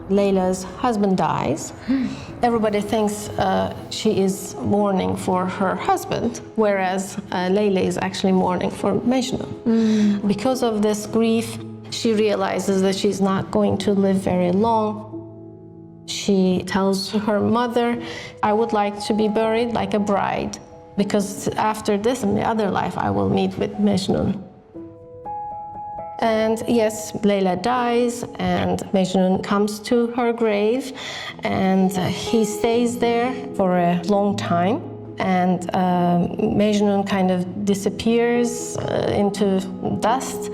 Layla's husband dies, everybody thinks she is mourning for her husband, whereas Layla is actually mourning for Majnun. Because of this grief, she realizes that she's not going to live very long. She tells her mother, I would like to be buried like a bride, because after this, in the other life, I will meet with Majnun. And yes, Layla dies, and Majnun comes to her grave, and he stays there for a long time. And Majnun kind of disappears into dust.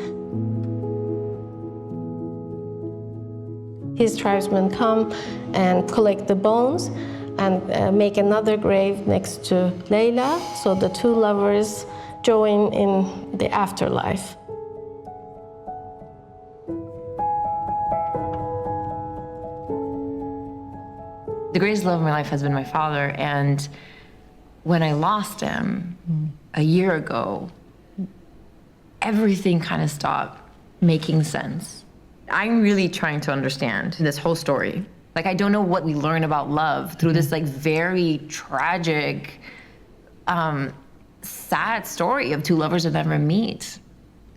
His tribesmen come and collect the bones and make another grave next to Layla, so the two lovers join in the afterlife. The greatest love of my life has been my father, and when I lost him a year ago, everything kind of stopped making sense. I'm really trying to understand this whole story. Like, I don't know what we learn about love through this like very tragic, sad story of two lovers that never meet.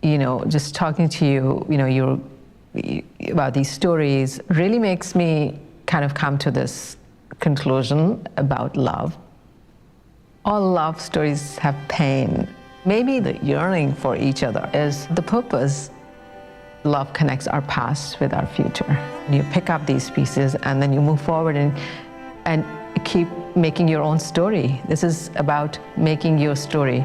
You know, just talking to you, about these stories really makes me kind of come to this conclusion about love. All love stories have pain. Maybe the yearning for each other is the purpose. Love connects our past with our future. You pick up these pieces and then you move forward and keep making your own story. This is about making your story.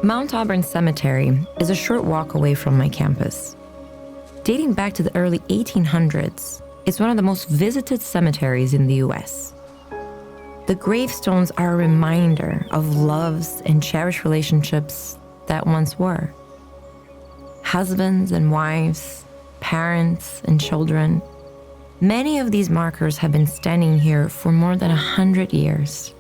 Mount Auburn Cemetery is a short walk away from my campus. Dating back to the early 1800s, it's one of the most visited cemeteries in the US. The gravestones are a reminder of loves and cherished relationships that once were. Husbands and wives, parents and children. Many of these markers have been standing here for more than 100 years,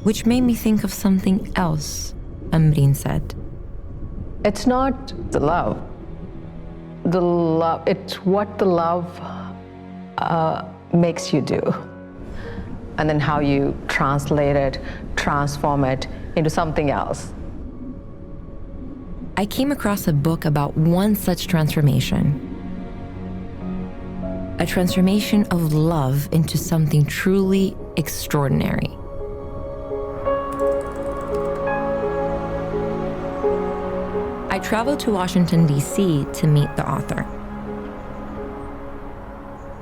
which made me think of something else Amreen said. It's not the love. It's what the love makes you do. And then how you translate it, transform it into something else. I came across a book about one such transformation. A transformation of love into something truly extraordinary. I traveled to Washington, D.C. to meet the author.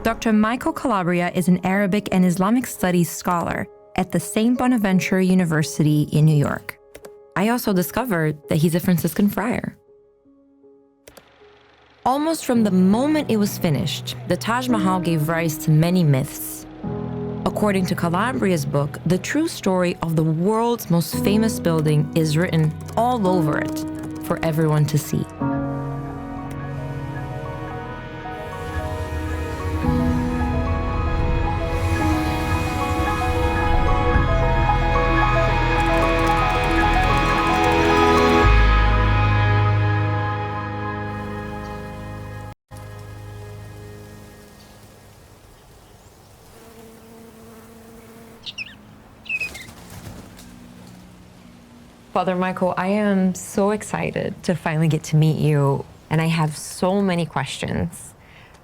Dr. Michael Calabria is an Arabic and Islamic studies scholar at the St. Bonaventure University in New York. I also discovered that he's a Franciscan friar. Almost from the moment it was finished, the Taj Mahal gave rise to many myths. According to Calabria's book, the true story of the world's most famous building is written all over it for everyone to see. Father Michael, I am so excited to finally get to meet you, and I have so many questions.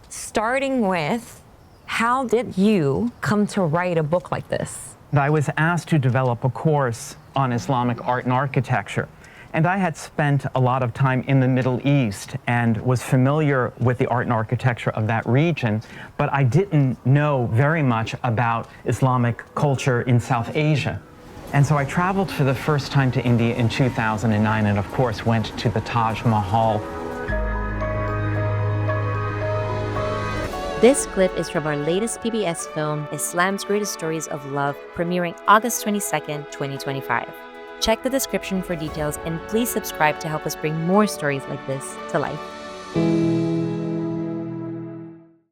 Starting with, how did you come to write a book like this? I was asked to develop a course on Islamic art and architecture, and I had spent a lot of time in the Middle East and was familiar with the art and architecture of that region, but I didn't know very much about Islamic culture in South Asia. And so I traveled for the first time to India in 2009 and of course went to the Taj Mahal. This clip is from our latest PBS film, Islam's Greatest Stories of Love, premiering August 22nd, 2025. Check the description for details and please subscribe to help us bring more stories like this to life.